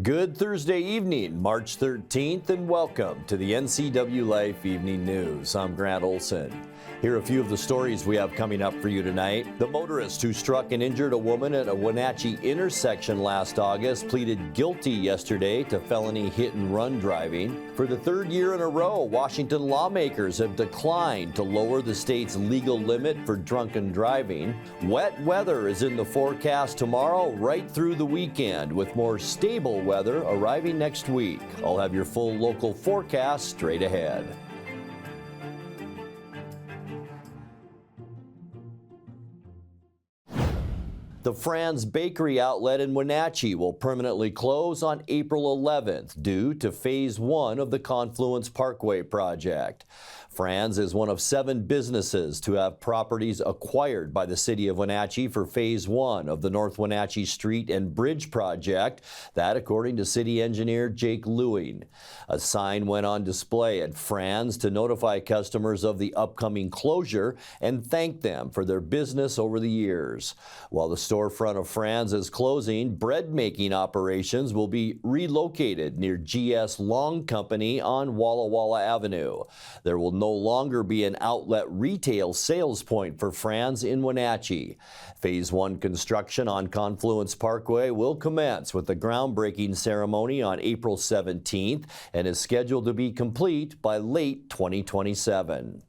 Good Thursday evening, March 13th, and welcome to the NCWLIFE Evening News. I'm Grant Olson. Here are a few of the stories we have coming up for you tonight. The motorist who struck and injured a woman at a Wenatchee intersection last August pleaded guilty yesterday to felony hit-and-run driving. For the third year in a row, Washington lawmakers have declined to lower the state's legal limit for drunken driving. Wet weather is in the forecast tomorrow right through the weekend, with more stable weather arriving next week. I'll have your full local forecast straight ahead. The Franz Bakery outlet in Wenatchee will permanently close on April 11th due to Phase 1 of the Confluence Parkway project. Franz is one of 7 businesses to have properties acquired by the City of Wenatchee for Phase 1 of the North Wenatchee Street and Bridge project, that according to City Engineer Jake Lewing. A sign went on display at Franz to notify customers of the upcoming closure and thank them for their business over the years. While the storefront of Franz is closing, bread-making operations will be relocated near GS Long Company on Walla Walla Avenue. There will no longer be an outlet retail sales point for Franz in Wenatchee. Phase 1 construction on Confluence Parkway will commence with the groundbreaking ceremony on April 17th and is scheduled to be complete by late 2027.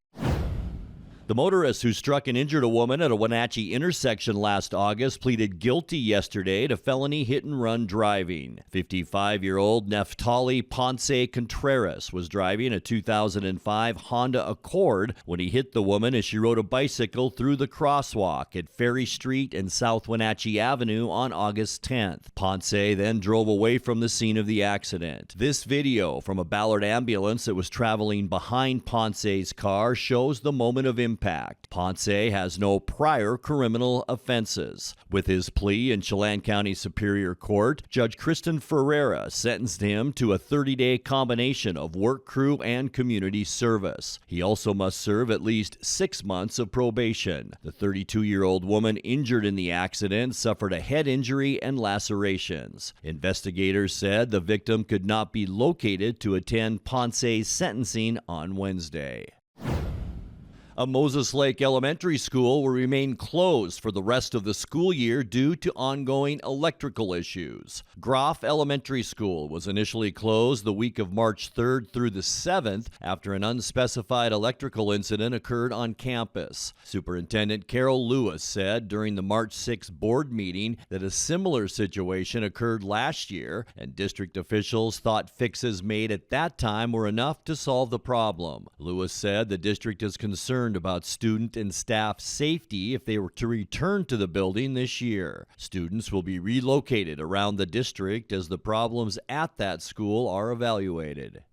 The motorist who struck and injured a woman at a Wenatchee intersection last August pleaded guilty yesterday to felony hit-and-run driving. 55-year-old Neftali Ponce Contreras was driving a 2005 Honda Accord when he hit the woman as she rode a bicycle through the crosswalk at Ferry Street and South Wenatchee Avenue on August 10th. Ponce then drove away from the scene of the accident. This video from a Ballard ambulance that was traveling behind Ponce's car shows the moment of impact. Ponce has no prior criminal offenses. With his plea in Chelan County Superior Court, Judge Kristen Ferreira sentenced him to a 30-day combination of work crew and community service. He also must serve at least 6 months of probation. The 32-year-old woman injured in the accident suffered a head injury and lacerations. Investigators said the victim could not be located to attend Ponce's sentencing on Wednesday. A Moses Lake Elementary School will remain closed for the rest of the school year due to ongoing electrical issues. Groff Elementary School was initially closed the week of March 3rd through the 7th after an unspecified electrical incident occurred on campus. Superintendent Carol Lewis said during the March 6th board meeting that a similar situation occurred last year, and district officials thought fixes made at that time were enough to solve the problem. Lewis said the district is concerned about student and staff safety if they were to return to the building this year. Students will be relocated around the district as the problems at that school are evaluated.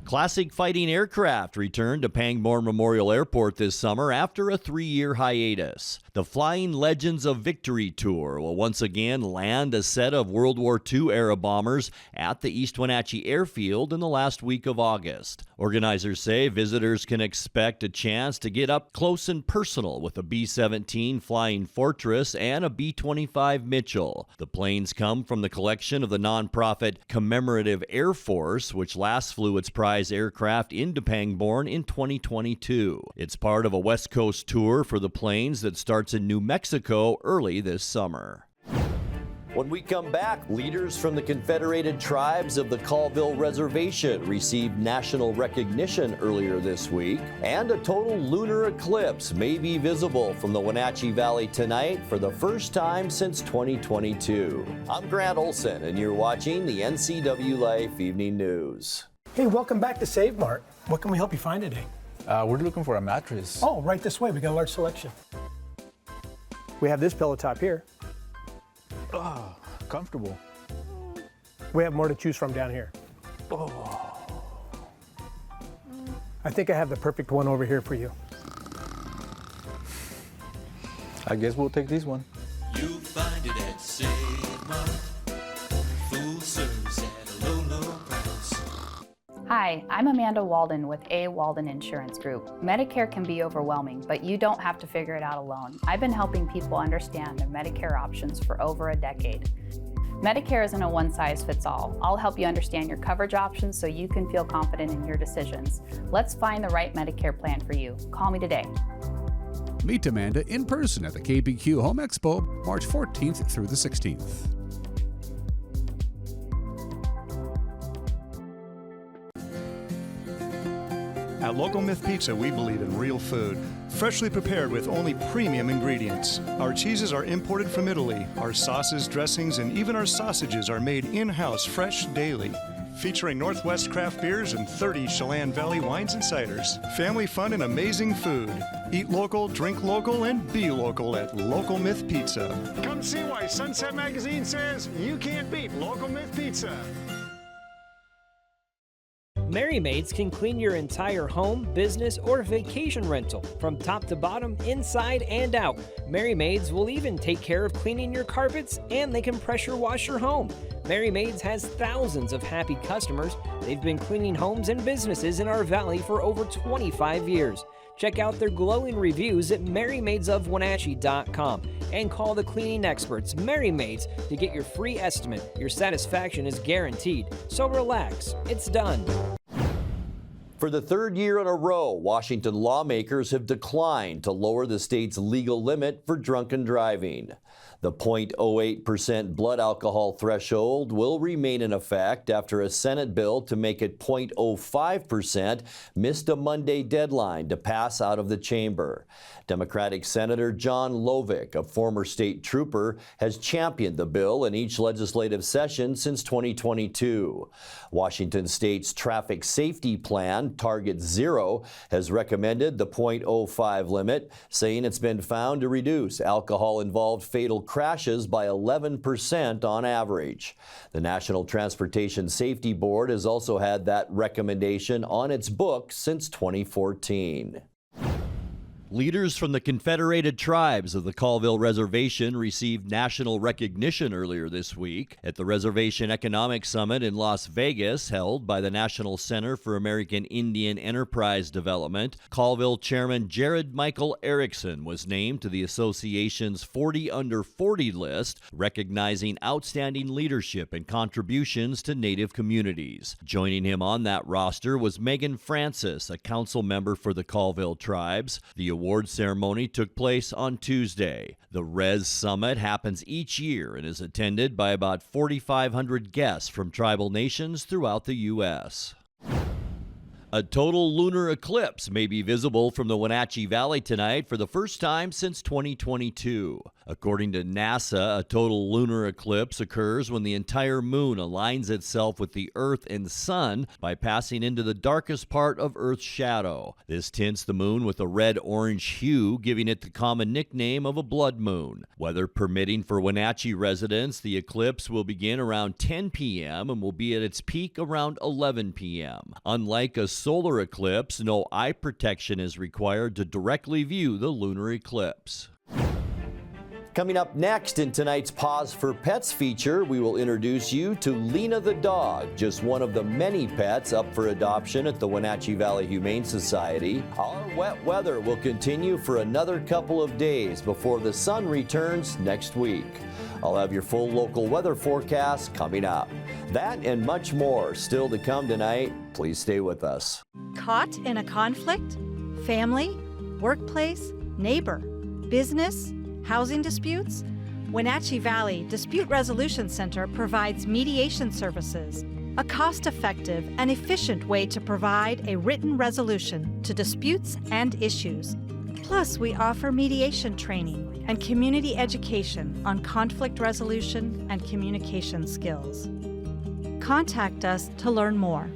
Classic fighting aircraft returned to Pangbourne Memorial Airport this summer after a 3-year hiatus. The Flying Legends of Victory Tour will once again land a set of World War II-era bombers at the East Wenatchee Airfield in the last week of August. Organizers say visitors can expect a chance to get up close and personal with a B-17 Flying Fortress and a B-25 Mitchell. The planes come from the collection of the nonprofit Commemorative Air Force, which last flew its prize aircraft into Pangbourne in 2022. It's part of a West Coast tour for the planes that starts in New Mexico early this summer. When we come back, leaders from the Confederated Tribes of the Colville Reservation received national recognition earlier this week, and a total lunar eclipse may be visible from the Wenatchee Valley tonight for the first time since 2022. I'm Grant Olson, and you're watching the NCWLIFE Evening News. Hey, welcome back to Save Mart. What can we help you find today? We're looking for a mattress. Oh, right this way. We got a large selection. We have this pillow top here. Oh, comfortable. We have more to choose from down here. Oh. I think I have the perfect one over here for you. I guess we'll take this one. You'll find it at Save Mart. Full service at a low, low price. Hi, I'm Amanda Walden with A. Walden Insurance Group. Medicare can be overwhelming, but you don't have to figure it out alone. I've been helping people understand their Medicare options for over a decade. Medicare isn't a one-size-fits-all. I'll help you understand your coverage options so you can feel confident in your decisions. Let's find the right Medicare plan for you. Call me today. Meet Amanda in person at the KBQ Home Expo, March 14th through the 16th. At Local Myth Pizza, we believe in real food, freshly prepared with only premium ingredients. Our cheeses are imported from Italy. Our sauces, dressings, and even our sausages are made in-house fresh daily. Featuring Northwest craft beers and 30 Chelan Valley wines and ciders. Family fun and amazing food. Eat local, drink local, and be local at Local Myth Pizza. Come see why Sunset Magazine says you can't beat Local Myth Pizza. Merry Maids can clean your entire home, business, or vacation rental from top to bottom, inside and out. Merry Maids will even take care of cleaning your carpets, and they can pressure wash your home. Merry Maids has thousands of happy customers. They've been cleaning homes and businesses in our valley for over 25 years. Check out their glowing reviews at merrymaidesofwenatchee.com and call the cleaning experts, Merry Maids, to get your free estimate. Your satisfaction is guaranteed, so relax. It's done. For the third year in a row, Washington lawmakers have declined to lower the state's legal limit for drunken driving. The 0.08% blood alcohol threshold will remain in effect after a Senate bill to make it 0.05% missed a Monday deadline to pass out of the chamber. Democratic Senator John Lovick, a former state trooper, has championed the bill in each legislative session since 2022. Washington State's traffic safety plan, Target Zero, has recommended the 0.05 limit, saying it's been found to reduce alcohol-involved fatal crashes by 11% on average. The National Transportation Safety Board has also had that recommendation on its books since 2014. Leaders from the Confederated Tribes of the Colville Reservation received national recognition earlier this week at the Reservation Economic Summit in Las Vegas, held by the National Center for American Indian Enterprise Development. Colville Chairman Jared Michael Erickson was named to the association's 40 Under 40 list, recognizing outstanding leadership and contributions to Native communities. Joining him on that roster was Megan Francis, a council member for the Colville Tribes. The award ceremony took place on Tuesday. The Res Summit happens each year and is attended by about 4,500 guests from tribal nations throughout the U.S. A total lunar eclipse may be visible from the Wenatchee Valley tonight for the first time since 2022. According to NASA, a total lunar eclipse occurs when the entire moon aligns itself with the Earth and Sun by passing into the darkest part of Earth's shadow. This tints the moon with a red-orange hue, giving it the common nickname of a blood moon. Weather permitting for Wenatchee residents, the eclipse will begin around 10 p.m. and will be at its peak around 11 p.m. Unlike a solar eclipse, no eye protection is required to directly view the lunar eclipse. Coming up next in tonight's Pause for Pets feature, we will introduce you to Lena the dog, just one of the many pets up for adoption at the Wenatchee Valley Humane Society. Our wet weather will continue for another couple of days before the sun returns next week. I'll have your full local weather forecast coming up. That and much more still to come tonight. Please stay with us. Caught in a conflict? Family? Workplace? Neighbor? Business? Housing disputes? Wenatchee Valley Dispute Resolution Center provides mediation services, a cost-effective and efficient way to provide a written resolution to disputes and issues. Plus, we offer mediation training and community education on conflict resolution and communication skills. Contact us to learn more.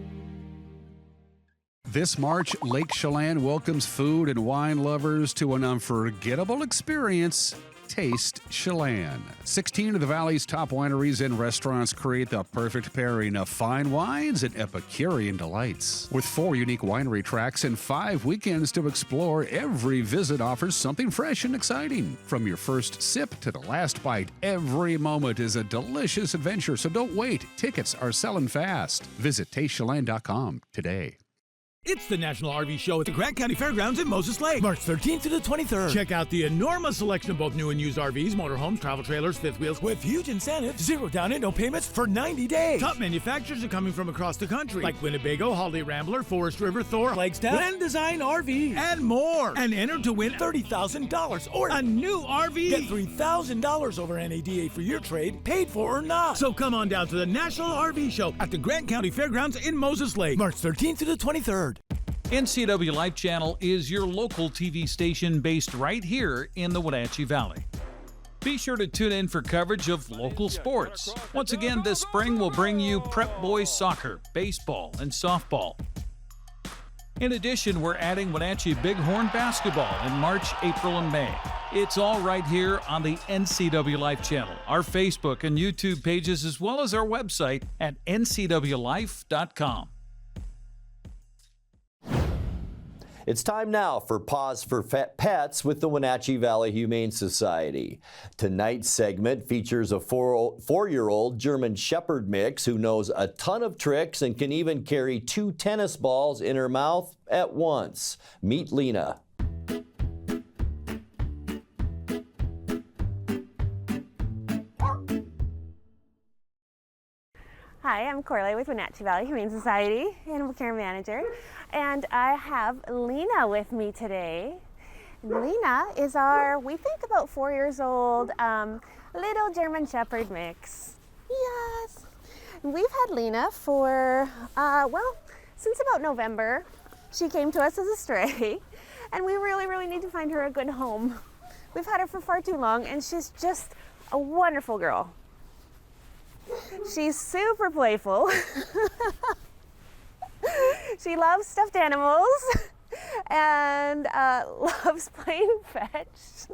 This March, Lake Chelan welcomes food and wine lovers to an unforgettable experience. Taste Chelan. 16 of the Valley's top wineries and restaurants create the perfect pairing of fine wines and Epicurean delights. With 4 unique winery tracks and 5 weekends to explore, every visit offers something fresh and exciting. From your first sip to the last bite, every moment is a delicious adventure, so don't wait. Tickets are selling fast. Visit tastechelan.com today. It's the National RV Show at the Grant County Fairgrounds in Moses Lake, March 13th to the 23rd. Check out the enormous selection of both new and used RVs, motorhomes, travel trailers, fifth wheels, with huge incentives, 0 down and no payments for 90 days. Top manufacturers are coming from across the country, like Winnebago, Holiday Rambler, Forest River, Thor, Flagstaff, Land Design RV, and more. And enter to win $30,000 or a new RV. Get $3,000 over NADA for your trade, paid for or not. So come on down to the National RV Show at the Grant County Fairgrounds in Moses Lake, March 13th to the 23rd. NCWLIFE Channel is your local TV station based right here in the Wenatchee Valley. Be sure to tune in for coverage of local sports. Once again, this spring we'll bring you prep boys soccer, baseball, and softball. In addition, we're adding Wenatchee Bighorn basketball in March, April, and May. It's all right here on the NCWLIFE channel, our Facebook and YouTube pages, as well as our website at ncwlife.com. It's time now for Pause for Pets with the Wenatchee Valley Humane Society. Tonight's segment features a four-year-old German Shepherd mix who knows a ton of tricks and can even carry 2 tennis balls in her mouth at once. Meet Lena. Hi, I'm Corley with Wenatchee Valley Humane Society, Animal Care Manager, and I have Lena with me today. Lena is our, we think about 4 years old, little German Shepherd mix. Yes! We've had Lena for, well, since about November. She came to us as a stray, and we really need to find her a good home. We've had her for far too long, and she's just a wonderful girl. She's super playful. She loves stuffed animals and loves playing fetch.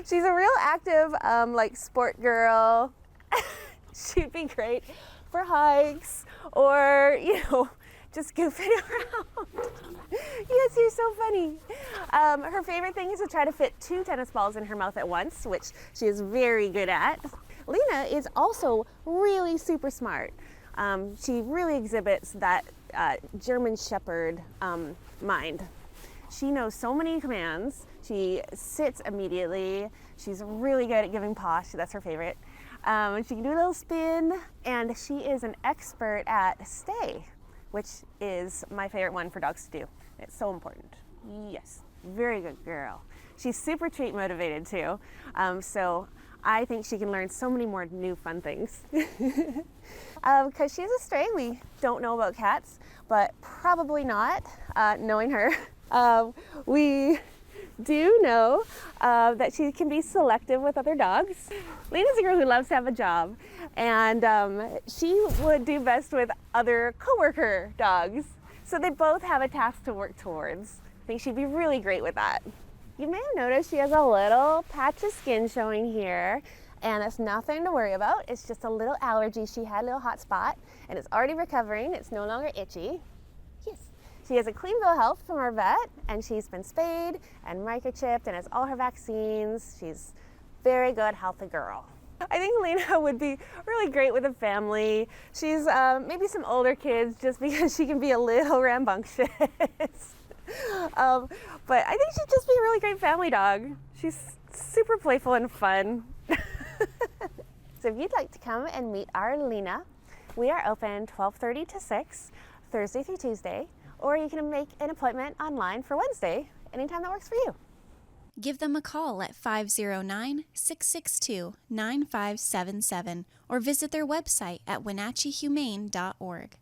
She's a real active, like sport girl. She'd be great for hikes or, you know, just goofing around. Yes, you're so funny. Her favorite thing is to try to fit 2 tennis balls in her mouth at once, which she is very good at. Lena is also really super smart. She really exhibits that German Shepherd mind. She knows so many commands. She sits immediately. She's really good at giving paw. That's her favorite. She can do a little spin, and she is an expert at stay, which is my favorite one for dogs to do. It's so important. Yes, very good girl. She's super treat motivated too. So I think she can learn so many more new fun things. Because she's a stray, we don't know about cats, but probably not, knowing her. We do know that she can be selective with other dogs. Lena's a girl who loves to have a job, and she would do best with other coworker dogs. So they both have a task to work towards. I think she'd be really great with that. You may have noticed she has a little patch of skin showing here, and it's nothing to worry about. It's just a little allergy she had, a little hot spot, and it's already recovering. It's no longer itchy. Yes. She has a clean bill of health from our vet, and she's been spayed and microchipped and has all her vaccines. She's a very good, healthy girl. I think Lena would be really great with a family. She's maybe some older kids just because she can be a little rambunctious. But I think she'd just be a really great family dog. She's super playful and fun. So if you'd like to come and meet our Lena, we are open 12:30 to 6, Thursday through Tuesday, or you can make an appointment online for Wednesday, anytime that works for you. Give them a call at 509-662-9577 or visit their website at wenatcheehumane.org.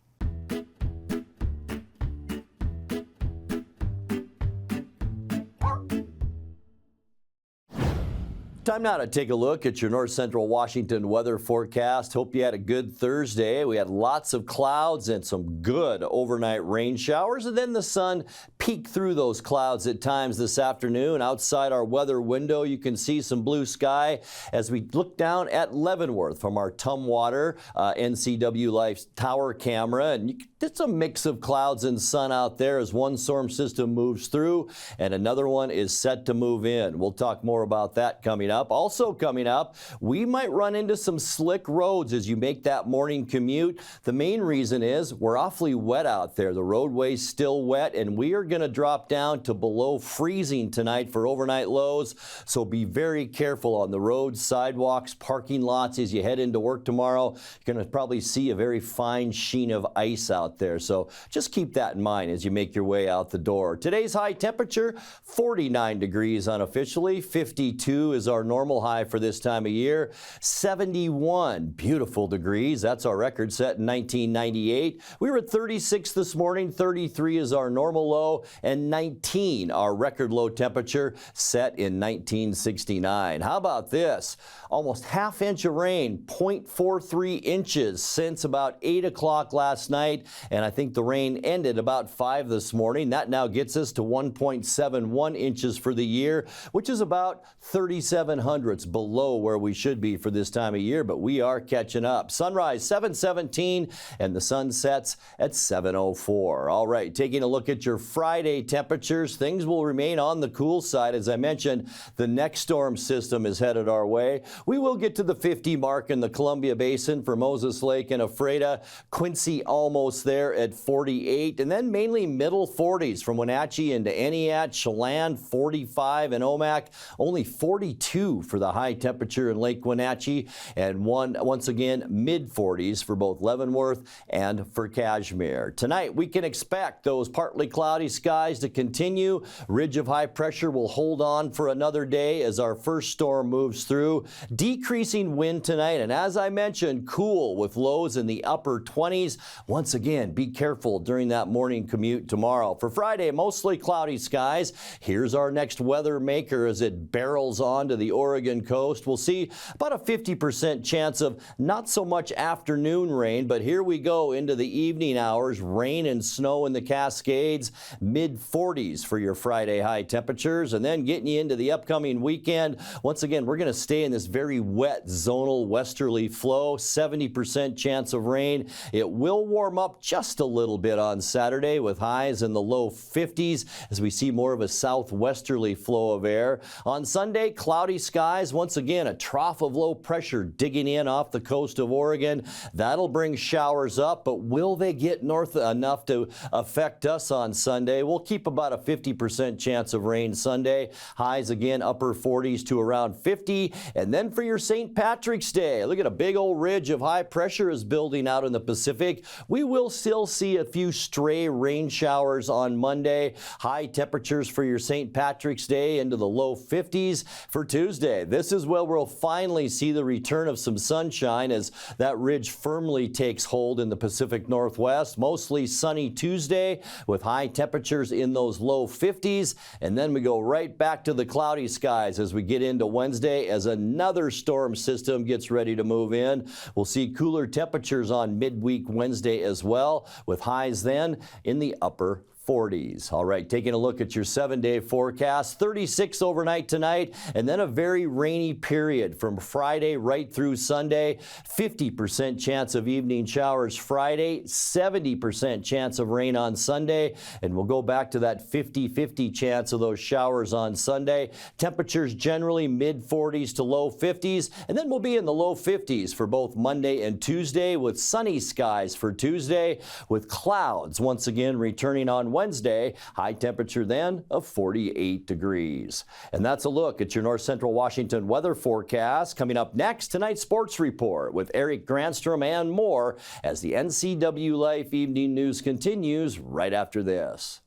Time now to take a look at your north central Washington weather forecast. Hope you had a good Thursday. We had lots of clouds and some good overnight rain showers, and then the sun peeked through those clouds at times this afternoon. Outside our weather window, you can see some blue sky as we look down at Leavenworth from our Tumwater NCWLIFE tower camera. And it's a mix of clouds and sun out there as one storm system moves through and another one is set to move in. We'll talk more about that coming up. up. Also coming up, we might run into some slick roads as you make that morning commute. The main reason is we're awfully wet out there. The roadway's still wet, and we are going to drop down to below freezing tonight for overnight lows. So be very careful on the roads, sidewalks, parking lots as you head into work tomorrow. You're going to probably see a very fine sheen of ice out there. So just keep that in mind as you make your way out the door. Today's high temperature, 49 degrees unofficially. 52 is our normal high for this time of year. 71 beautiful degrees. That's our record set in 1998. We were at 36 this morning. 33 is our normal low, and 19 our record low temperature set in 1969. How about this? Almost half inch of rain, 0.43 inches since about 8 o'clock last night, and I think the rain ended about 5 this morning. That now gets us to 1.71 inches for the year, which is about 3/700ths below where we should be for this time of year, but we are catching up. Sunrise 7:17 and the sun sets at 7:04. All right, taking a look at your Friday temperatures, things will remain on the cool side. As I mentioned, the next storm system is headed our way. We will get to the 50 mark in the Columbia Basin for Moses Lake and Ephrata. Quincy almost there at 48, and then mainly middle 40s from Wenatchee into Eniat, Chelan 45, and Omak only 42 for the high temperature in Lake Wenatchee, and once again mid 40s for both Leavenworth and for Kashmir. Tonight we can expect those partly cloudy skies to continue. Ridge of high pressure will hold on for another day as our first storm moves through. Decreasing wind tonight, and as I mentioned, cool with lows in the upper 20s. Once again, be careful during that morning commute tomorrow. For Friday, mostly cloudy skies. Here's our next weather maker as it barrels onto the Oregon coast. We'll see about a 50% chance of not so much afternoon rain, but here we go into the evening hours. Rain and snow in the Cascades, mid 40s for your Friday high temperatures, and then getting you into the upcoming weekend. Once again, we're going to stay in this very wet zonal westerly flow, 70% chance of rain. It will warm up just a little bit on Saturday with highs in the low 50s as we see more of a southwesterly flow of air. On Sunday, cloudy skies. Once again, a trough of low pressure digging in off the coast of Oregon. That'll bring showers up, but will they get north enough to affect us on Sunday? We'll keep about a 50% chance of rain Sunday. Highs again upper 40s to around 50. And then for your St. Patrick's Day, look at a big old ridge of high pressure is building out in the Pacific. We will still see a few stray rain showers on Monday. High temperatures for your St. Patrick's Day into the low 50s for Tuesday. This is where we'll finally see the return of some sunshine as that ridge firmly takes hold in the Pacific Northwest. Mostly sunny Tuesday with high temperatures in those low 50s. And then we go right back to the cloudy skies as we get into Wednesday as another storm system gets ready to move in. We'll see cooler temperatures on midweek Wednesday as well, with highs then in the upper 40s. All right, taking a look at your 7-day forecast, 36 overnight tonight, and then a very rainy period from Friday right through Sunday. 50% chance of evening showers Friday, 70% chance of rain on Sunday, and we'll go back to that 50-50 chance of those showers on Sunday. Temperatures generally mid 40s to low 50s, and then we'll be in the low 50s for both Monday and Tuesday with sunny skies for Tuesday, with clouds once again returning on Wednesday, high temperature then of 48 degrees. And that's a look at your North Central Washington weather forecast. Coming up next, tonight's sports report with Eric Granstrom and more as the NCWLIFE Evening News continues right after this.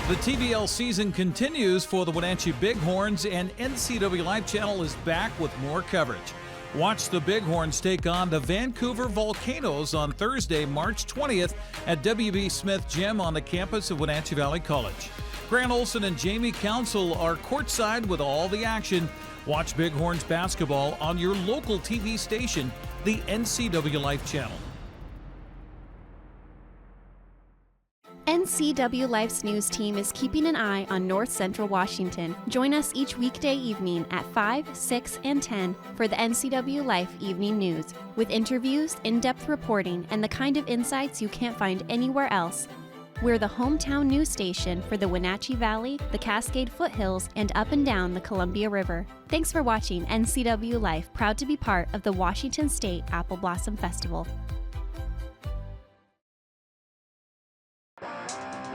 The TVL season continues for the Wenatchee Bighorns, and NCWLIFE channel is back with more coverage. Watch the Bighorns take on the Vancouver Volcanoes on Thursday, March 20th at W.B. Smith Gym on the campus of Wenatchee Valley College. Grant Olson and Jamie Council are courtside with all the action. Watch Bighorns basketball on your local TV station, the NCWLIFE channel. NCWLIFE's news team is keeping an eye on North Central Washington. Join us each weekday evening at 5, 6, and 10 for the NCWLIFE Evening News, with interviews, in-depth reporting, and the kind of insights you can't find anywhere else. We're the hometown news station for the Wenatchee Valley, the Cascade Foothills, and up and down the Columbia River. Thanks for watching NCW Life, proud to be part of the Washington State Apple Blossom Festival.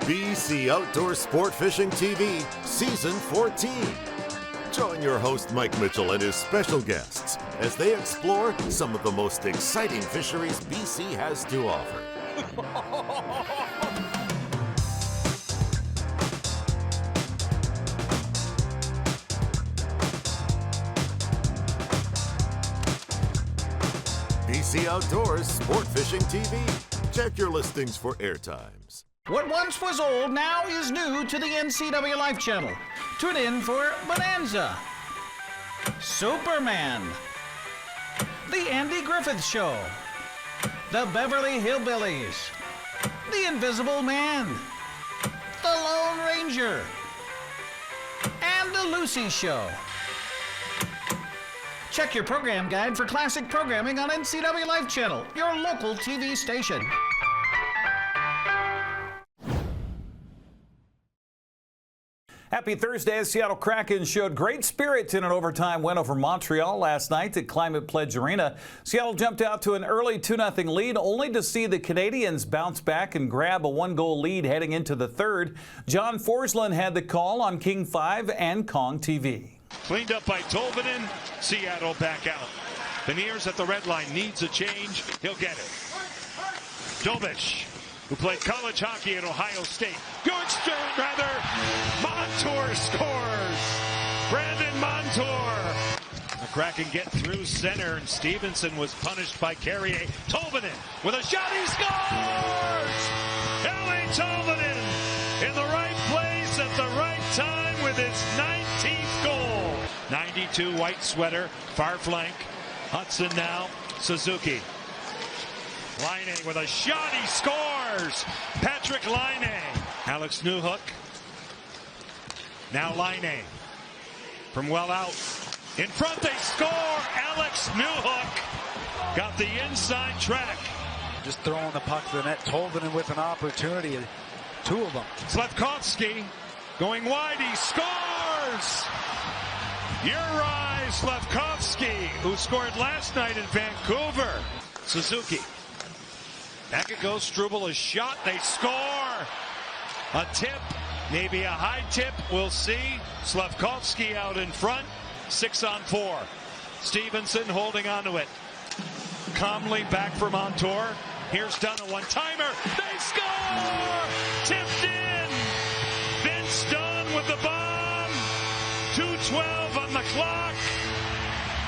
BC Outdoor Sport Fishing TV, Season 14. Join your host Mike Mitchell and his special guests as they explore some of the most exciting fisheries BC has to offer. BC Outdoors Sport Fishing TV. Check your listings for airtimes. What once was old now is new to the NCWLIFE channel. Tune in for Bonanza, Superman, The Andy Griffith Show, The Beverly Hillbillies, The Invisible Man, The Lone Ranger, and The Lucy Show. Check your program guide for classic programming on NCWLIFE channel, your local TV station. Happy Thursday. The Seattle Kraken showed great spirit in an overtime win over Montreal last night at Climate Pledge Arena. Seattle jumped out to an early 2-0 lead, only to see the Canadiens bounce back and grab a 1-goal lead heading into the third. John Forsland had the call on King 5 and Kong TV. Cleaned up by Tolvanen. Seattle back out. Beniers at the red line needs a change. He'll get it. Dobish, who played college hockey at Ohio State. Montour scores. Brandon Montour. The Kraken get through center, and Stevenson was punished by Carrier. Tolvanen with a shot. He scores! Ellie Tolvanen in the right place at the right time with his 19th goal. 92 white sweater, far flank. Hudson now. Suzuki. Laine with a shot, he scores! Patrick Laine. Alex Newhook. Now Laine. From well out. In front they score! Alex Newhook got the inside track. Just throwing the puck to the net. Tolvanen with an opportunity. Two of them. Slavkovsky going wide, he scores! Uri Slavkovsky, who scored last night in Vancouver. Suzuki. Back it goes, Struble, a shot, they score! A tip, maybe a high tip, we'll see. Slavkovsky out in front, 6-on-4. Stevenson holding onto it. Calmly back for Montour. Here's Dunn, a one-timer, they score! Tipped in! Vince Dunn with the bomb! 2:12 on the clock,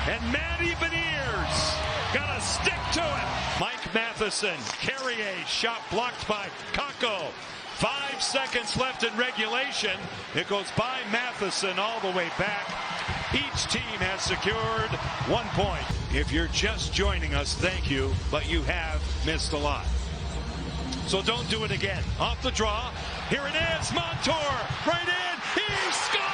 and Matty Beniers got a stick to it. Mike Matheson, Carrier, shot blocked by Kakko. 5 seconds left in regulation. It goes by Matheson all the way back. Each team has secured 1 point. If you're just joining us, thank you, but you have missed a lot. So don't do it again. Off the draw. Here it is. Montour right in. He scores!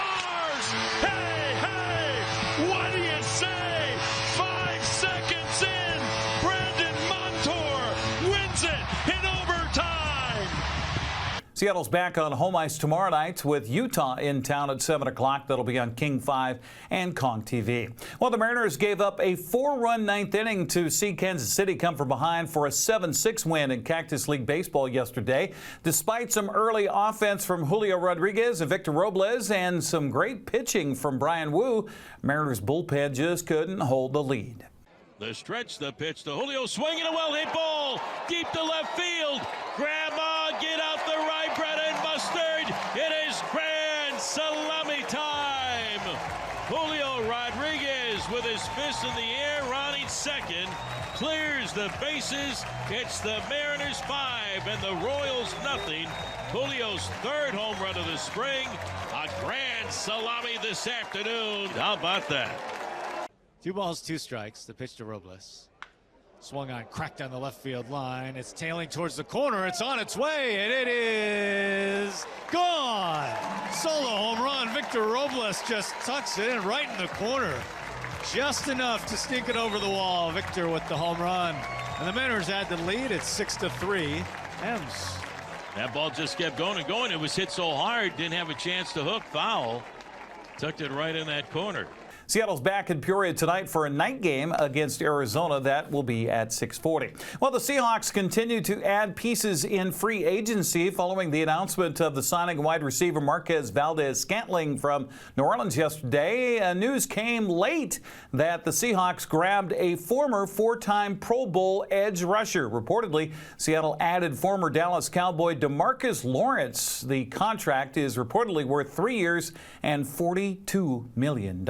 Hey, hey! What do you say? 5 seconds in. Brandon Montour wins it in overtime. Seattle's back on home ice tomorrow night with Utah in town at 7 o'clock. That'll be on King 5 and Kong TV. Well, the Mariners gave up a 4-run ninth inning to see Kansas City come from behind for a 7-6 win in Cactus League Baseball yesterday. Despite some early offense from Julio Rodriguez and Victor Robles and some great pitching from Brian Wu, Mariners bullpen just couldn't hold the lead. The stretch, the pitch to Julio, swinging a well-hit ball deep to left field. Grandma, get out the right bread and mustard. It is grand salami time. Julio Rodriguez with his fist in the air, rounding second, clears the bases. It's the Mariners 5 and the Royals nothing. Julio's third home run of the spring. A grand salami this afternoon. How about that? 2 balls, 2 strikes. The pitch to Robles. Swung on, cracked down the left field line. It's tailing towards the corner. It's on its way, and it is gone. Solo home run. Victor Robles just tucks it in right in the corner. Just enough to sneak it over the wall. Victor with the home run. And the Mariners add the lead. It's 6-3. Hems That ball just kept going and going. It was hit so hard, didn't have a chance to hook. Foul. Tucked it right in that corner. Seattle's back in Peoria tonight for a night game against Arizona. That will be at 6:40. Well, the Seahawks continue to add pieces in free agency following the announcement of the signing wide receiver Marquez Valdez-Scantling from New Orleans yesterday. News came late that the Seahawks grabbed a former four-time Pro Bowl edge rusher. Reportedly, Seattle added former Dallas Cowboy DeMarcus Lawrence. The contract is reportedly worth 3 years and $42 million.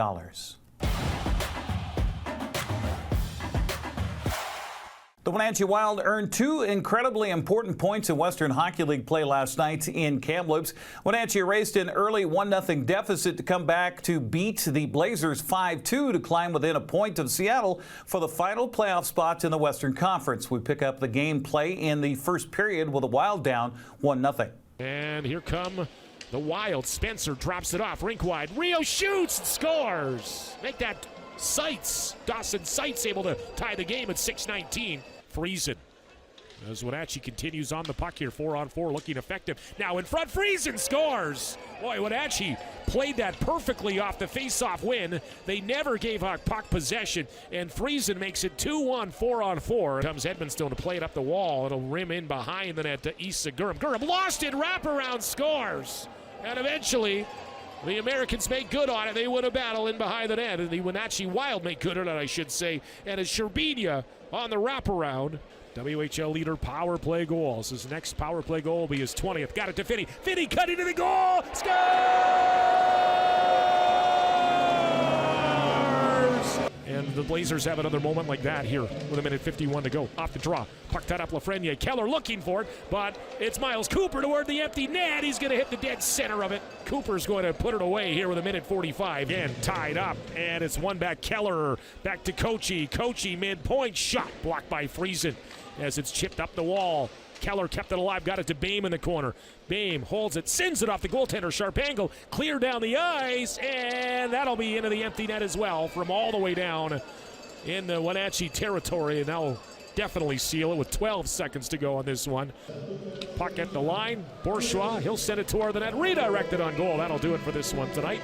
The Wenatchee Wild earned two incredibly important points in Western Hockey League play last night in Kamloops. Wenatchee erased an early 1-0 deficit to come back to beat the Blazers 5-2 to climb within a point of Seattle for the final playoff spot in the Western Conference. We pick up the game play in the first period with the Wild down 1-0. And here come the Wild. Spencer drops it off, rink wide. Rio shoots and scores. Make that Seitz. Dawson Seitz able to tie the game at 6:19. Friesen. As Wenatchee continues on the puck here, 4-on-4, looking effective. Now in front, Friesen scores. Boy, Wenatchee played that perfectly off the face-off win. They never gave up puck possession, and Friesen makes it 2-1, 4-on-4. Comes Edmonstone to play it up the wall. It'll rim in behind the net to Issa Gurham. Gurham lost it, wraparound, scores. And eventually, the Americans make good on it. They win a battle in behind the net, and the Wenatchee Wild make good on it, I should say. And it's Sherbina on the wraparound. WHL leader power play goals. His next power play goal will be his 20th. Got it to Finney. Finney cutting to the goal. Scores! And the Blazers have another moment like that here with 1:51 to go. Off the draw. Puck tied up Lafreniere. Keller looking for it, but it's Miles Cooper toward the empty net. He's going to hit the dead center of it. Cooper's going to put it away here with 1:45. Again, tied up, and it's one back. Keller back to Kochi. Kochi midpoint shot blocked by Friesen as it's chipped up the wall. Keller kept it alive, got it to Boehm in the corner. Boehm holds it, sends it off the goaltender, sharp angle, clear down the ice, and that'll be into the empty net as well from all the way down in the Wenatchee territory. And now definitely seal it with 12 seconds to go on this one. Puck at the line, Bourgeois, he'll send it toward the net, redirected on goal. That'll do it for this one tonight.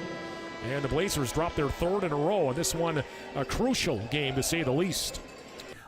And the Blazers drop their third in a row, and this one a crucial game to say the least.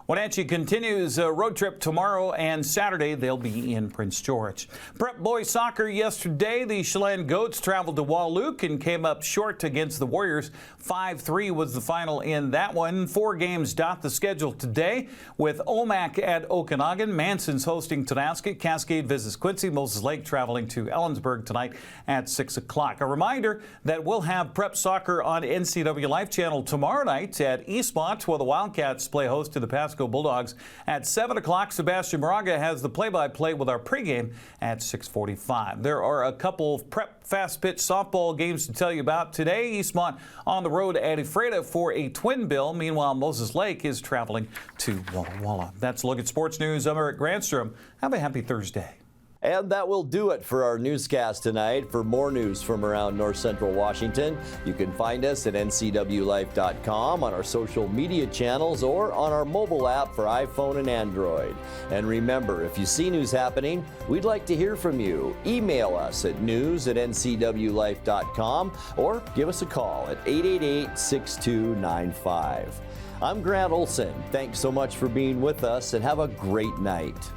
Wenatchee continues a road trip tomorrow and Saturday. They'll be in Prince George. Prep boys soccer yesterday. The Chelan Goats traveled to Wahluke and came up short against the Warriors. 5-3 was the final in that one. 4 games dot the schedule today with Omak at Okanagan. Manson's hosting Tonasket. Cascade visits Quincy. Moses Lake traveling to Ellensburg tonight at 6 o'clock. A reminder that we'll have prep soccer on NCW Life channel tomorrow night at Eastmont, where the Wildcats play host to the Pasco Bulldogs at 7 o'clock. Sebastian Moraga has the play-by-play with our pregame at 6:45. There are a couple of prep fast-pitch softball games to tell you about today. Eastmont on the road at Ephrata for a twin bill. Meanwhile, Moses Lake is traveling to Walla Walla. That's a look at sports news. I'm Eric Grandstrom. Have a happy Thursday. And that will do it for our newscast tonight. For more news from around North Central Washington, you can find us at ncwlife.com, on our social media channels, or on our mobile app for iPhone and Android. And remember, if you see news happening, we'd like to hear from you. Email us at news@ncwlife.com or give us a call at 888-6295. I'm Grant Olson. Thanks so much for being with us, and have a great night.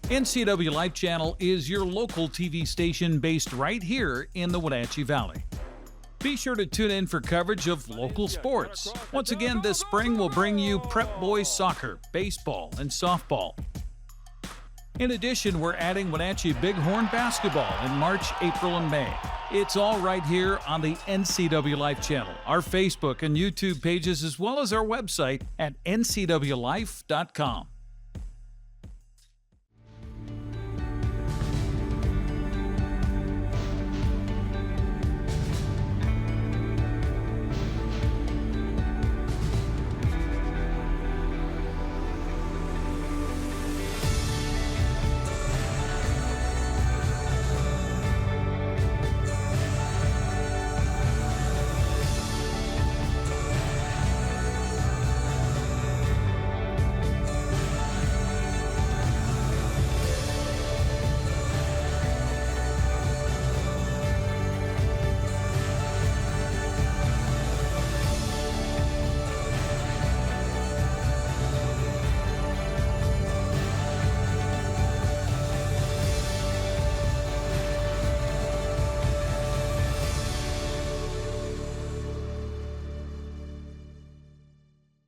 NCW Life Channel is your local TV station based right here in the Wenatchee Valley. Be sure to tune in for coverage of local sports. Once again, this spring we'll bring you prep boys soccer, baseball, and softball. In addition, we're adding Wenatchee Bighorn basketball in March, April, and May. It's all right here on the NCW Life channel, our Facebook and YouTube pages, as well as our website at ncwlife.com.